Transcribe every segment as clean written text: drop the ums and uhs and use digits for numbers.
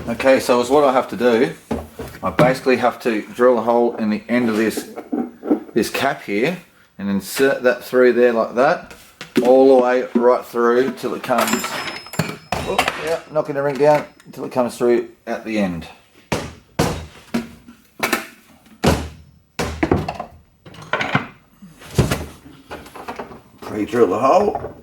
Okay, so is what I have to do. I basically have to drill a hole in the end of this cap here and insert that through there like that, all the way right through till it comes, oh yeah, knocking the ring down until it comes through at the end. Pre-drill the hole.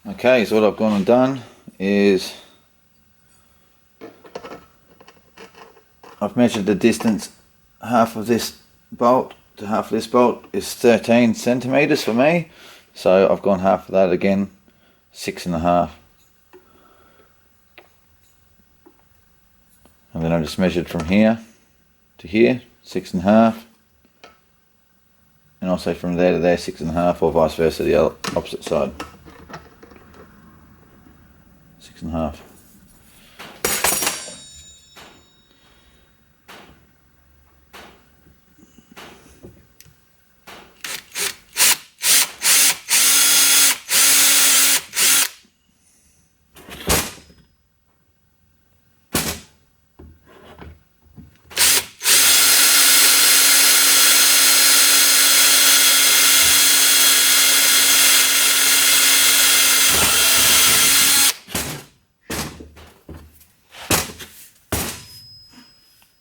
Okay, so what I've gone and done is I've measured the distance. Half of this bolt to half of this bolt is 13 centimeters for me, so I've gone half of that again, 6.5, and then I just measured from here to here, 6.5, and also from there to there, 6.5, or vice versa, the other opposite side, 6.5.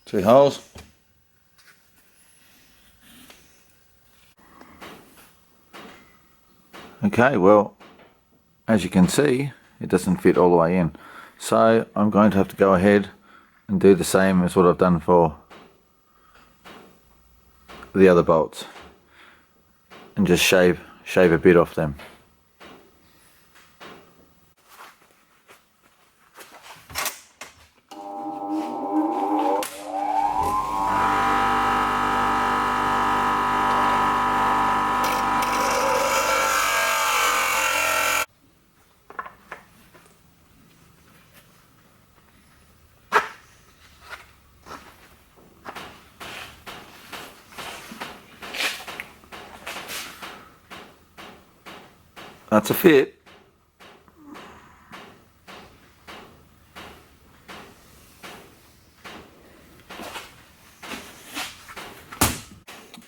Two holes. Okay, well, as you can see, it doesn't fit all the way in. So I'm going to have to go ahead and do the same as what I've done for the other bolts and just shave a bit off them. That's a fit.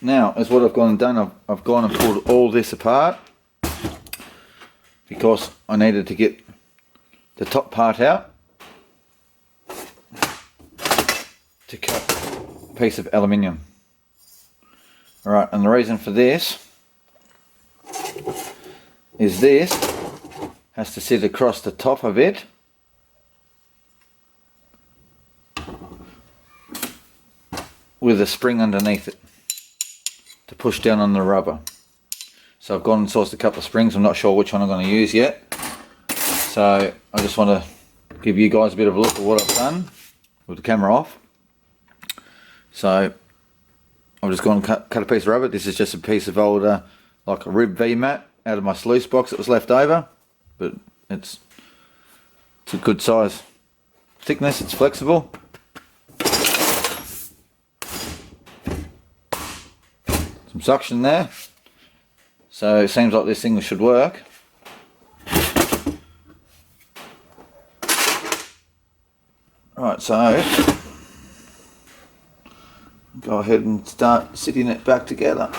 Now, as what I've gone and done, I've gone and pulled all this apart because I needed to get the top part out to cut a piece of aluminium. Alright, and the reason for this is this has to sit across the top of it with a spring underneath it to push down on the rubber. So I've gone and sourced a couple of springs. I'm not sure which one I'm going to use yet. So I just want to give you guys a bit of a look at what I've done with the camera off. So I've just gone and cut a piece of rubber. This is just a piece of old like a rib V-mat out of my sluice box that was left over. But it's a good size thickness, it's flexible. Some suction there, so it seems like this thing should work. Right, so go ahead and start sitting it back together.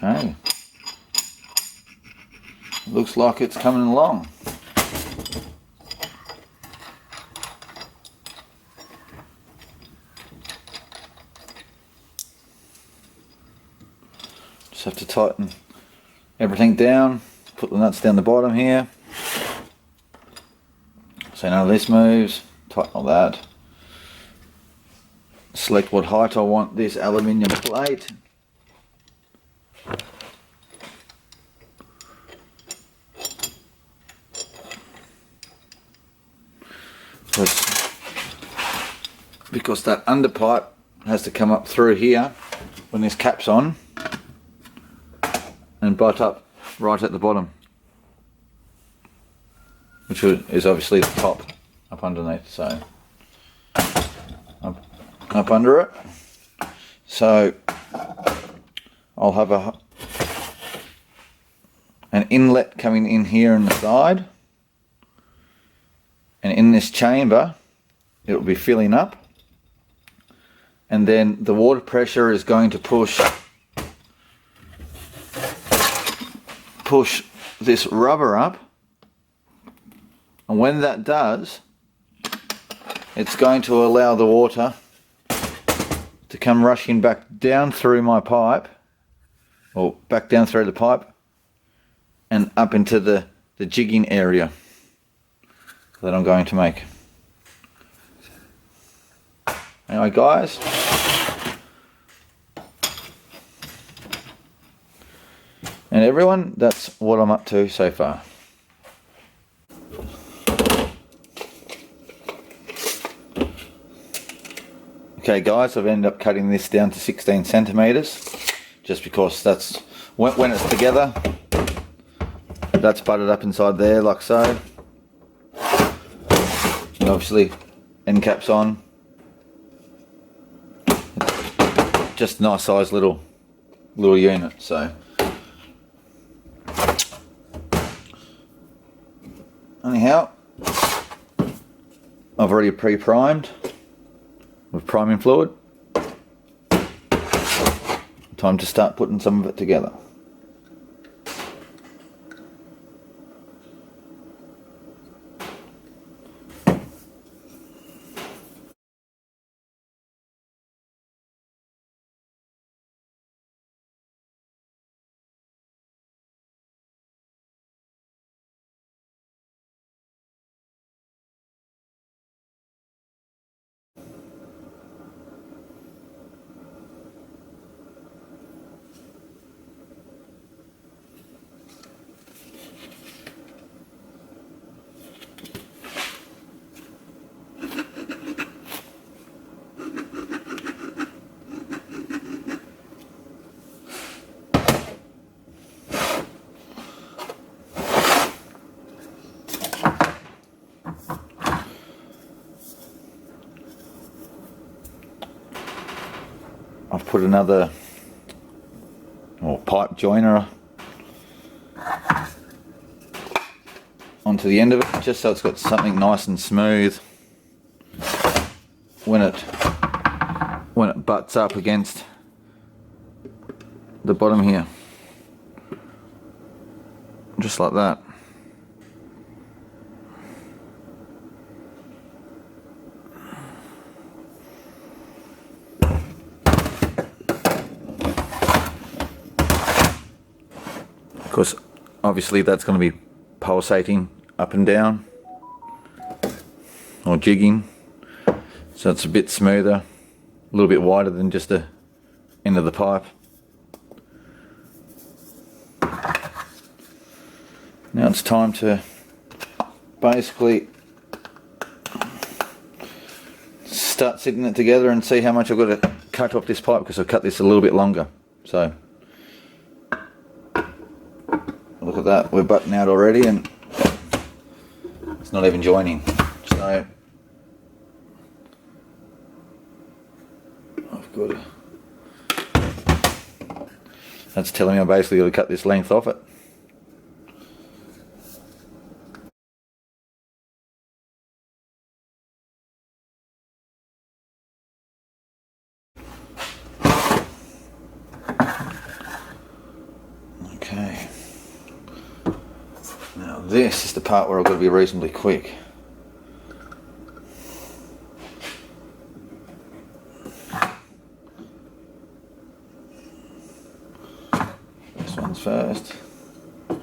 Okay, looks like it's coming along. Just have to tighten everything down, put the nuts down the bottom here, so none of this moves, tighten all that. Select what height I want this aluminium plate. Because that underpipe has to come up through here when this cap's on and butt up right at the bottom, which is obviously the top up underneath, so up under it. So I'll have an inlet coming in here on the side, and in this chamber it will be filling up, and then the water pressure is going to push this rubber up, and when that does, it's going to allow the water to come rushing back down through my pipe, or back down through the pipe and up into the jigging area that I'm going to make. Anyway guys, and everyone, that's what I'm up to so far. Okay guys, I've ended up cutting this down to 16 centimeters, just because that's when it's together, that's butted up inside there like so, and obviously end caps on. Just a nice size little unit. So anyhow, I've already pre-primed with priming fluid. Time to start putting some of it together. I've put another pipe joiner onto the end of it, just so it's got something nice and smooth when it butts up against the bottom here, just like that. Of course, obviously that's going to be pulsating up and down, or jigging, so it's a bit smoother, a little bit wider than just the end of the pipe. Now it's time to basically start sitting it together and see how much I've got to cut off this pipe, because I've cut this a little bit longer. So look at that, we're butting out already and it's not even joining. So I've got to, that's telling me I basically got to cut this length off it. Okay. Now this is the part where I've got to be reasonably quick. This one's first. It's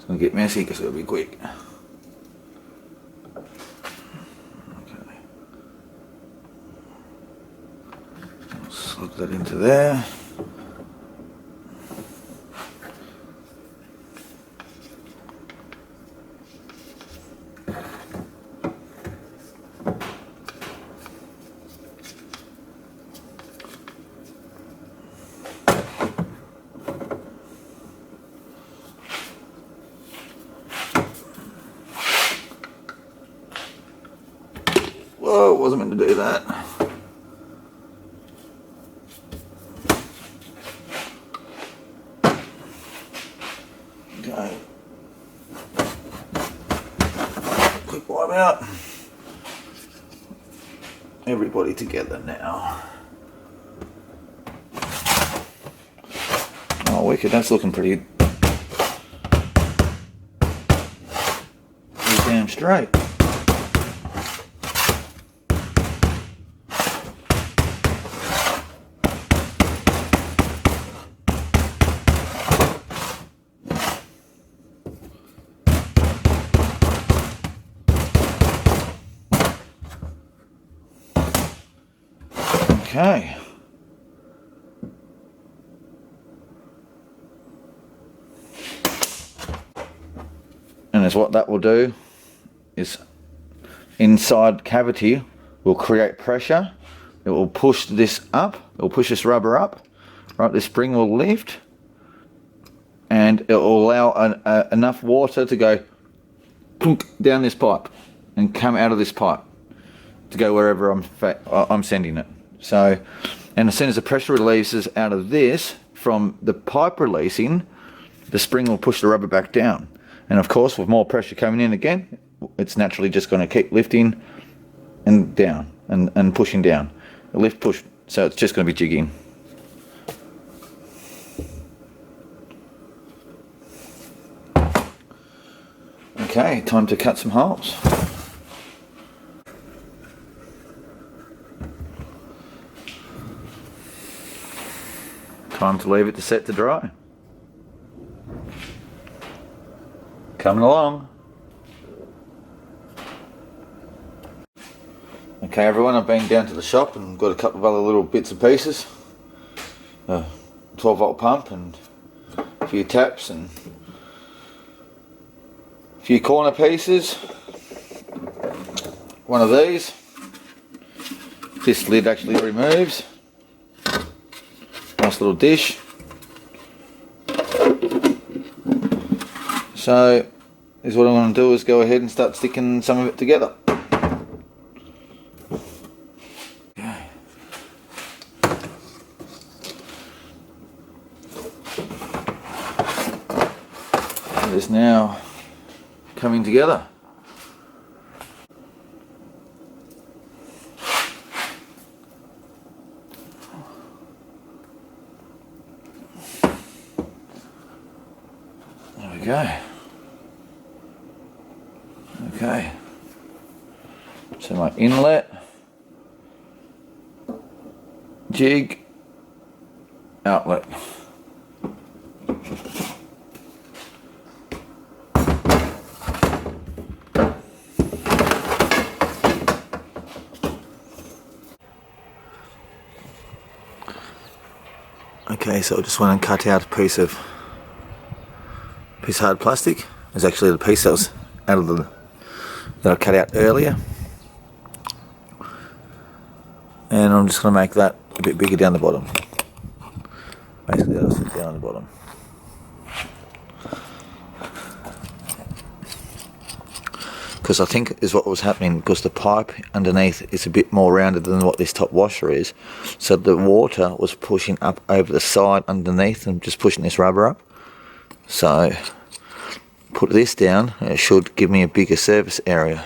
going to get messy because it'll be quick. Okay. I'll slip that into there. Whoa, wasn't meant to do that. Okay. Quick wipe out. Everybody together now. Oh, wicked, that's looking pretty damn straight. Okay. And as what that will do is, inside cavity will create pressure. It will push this up. It will push this rubber up. Right, this spring will lift, and it will allow enough water to go plunk down this pipe and come out of this pipe to go wherever I'm sending it. So, and as soon as the pressure releases out of this from the pipe releasing, the spring will push the rubber back down. And of course, with more pressure coming in again, it's naturally just going to keep lifting and down and pushing down. Lift, push, so it's just going to be jigging. Okay, time to cut some holes. Time to leave it to set to dry. Coming along. Okay everyone, I've been down to the shop and got a couple of other little bits and pieces. A 12 volt pump and a few taps and a few corner pieces. One of these. This lid actually removes. Nice little dish. So is what I'm going to do is go ahead and start sticking some of it together. Okay. that is now coming together. There we go. Okay. So my inlet, jig, outlet. Okay, so I just went and cut out a piece of hard plastic. There's actually the piece that was out of that I cut out earlier, and I'm just going to make that a bit bigger down the bottom. Basically, that'll sit down on the bottom. Because I think is what was happening, because the pipe underneath is a bit more rounded than what this top washer is, so the water was pushing up over the side underneath and just pushing this rubber up. So put this down and it should give me a bigger surface area,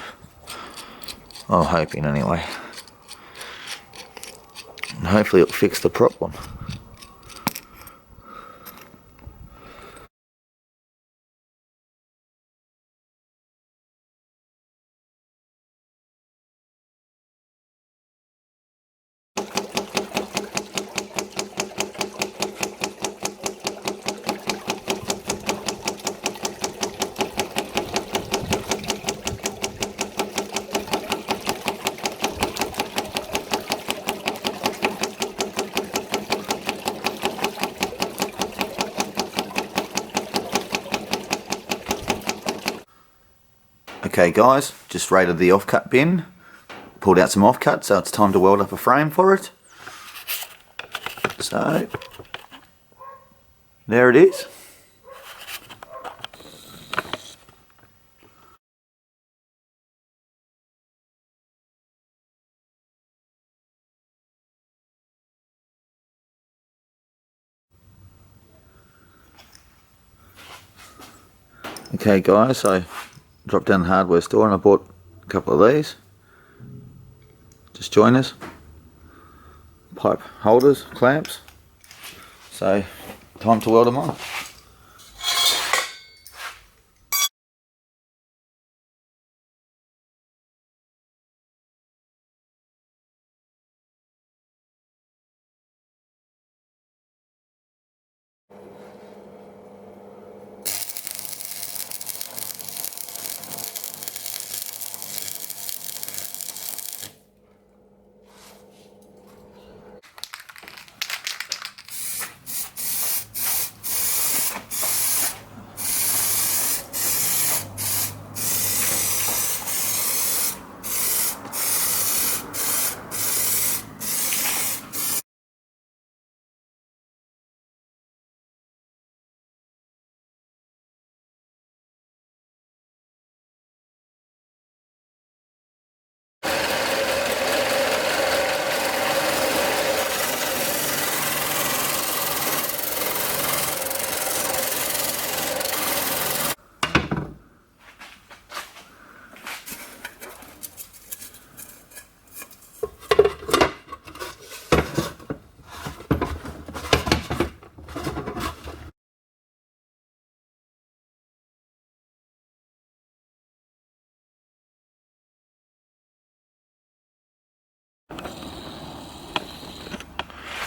I'm hoping anyway, and hopefully it'll fix the problem. Okay guys, just raided the offcut bin, pulled out some offcut, so it's time to weld up a frame for it. So, there it is. Okay guys, so dropped down the hardware store and I bought a couple of these, just joiners, pipe holders, clamps, so time to weld them on.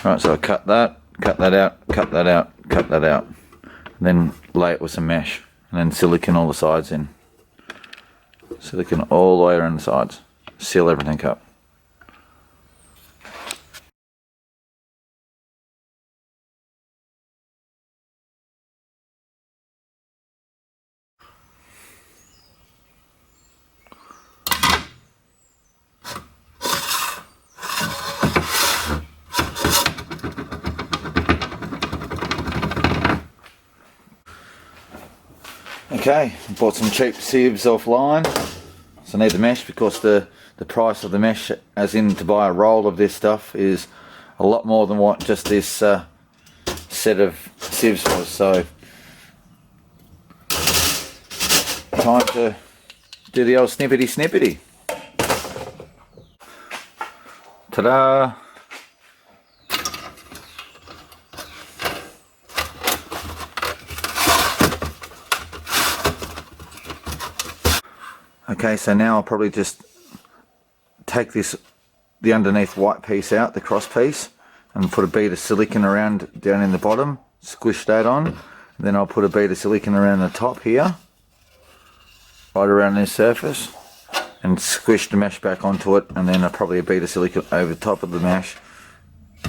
Right, so I cut that out, cut that out, cut that out, and then lay it with some mesh, and then silicone all the sides in. Silicone all the way around the sides, seal everything up. Okay, bought some cheap sieves offline, so I need the mesh because the price of the mesh, as in to buy a roll of this stuff, is a lot more than what just this set of sieves was. So time to do the old snippety snippety. Ta-da! Okay, so now I'll probably just take the underneath white piece out, the cross piece, and put a bead of silicone around down in the bottom, squish that on, and then I'll put a bead of silicone around the top here, right around this surface, and squish the mesh back onto it, and then probably a bead of silicone over the top of the mesh,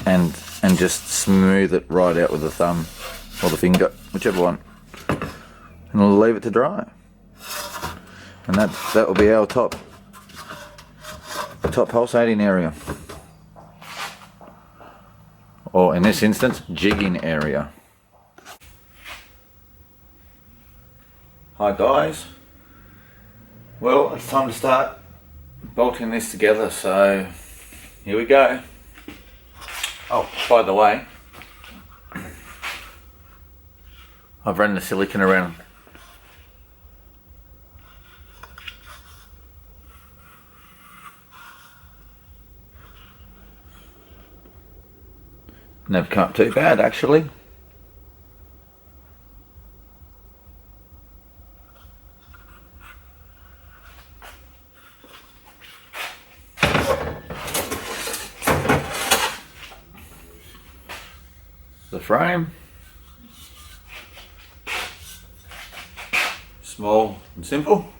and just smooth it right out with the thumb or the finger, whichever one, and we'll leave it to dry. And that will be our top pulsating area, or in this instance, jigging area. Hi guys, well, it's time to start bolting this together, so here we go. Oh, by the way, I've run the silicone around never come up too bad actually. The frame, small and simple.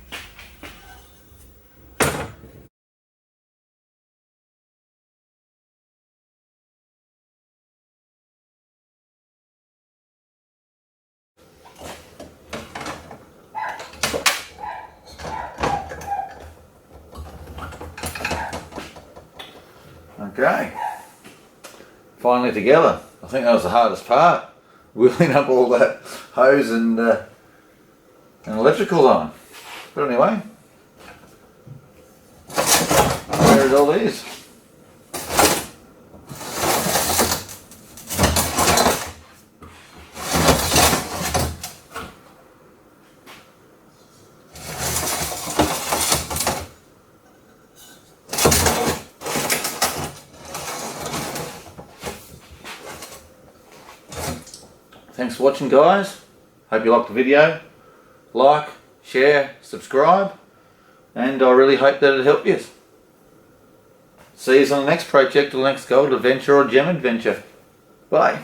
Okay, finally together. I think that was the hardest part, wheeling up all that hose and electrical on. But anyway, there it all is. Thanks for watching guys, hope you liked the video. Like, share, subscribe, and I really hope that it helped you. See you on the next project or next gold adventure or gem adventure. Bye.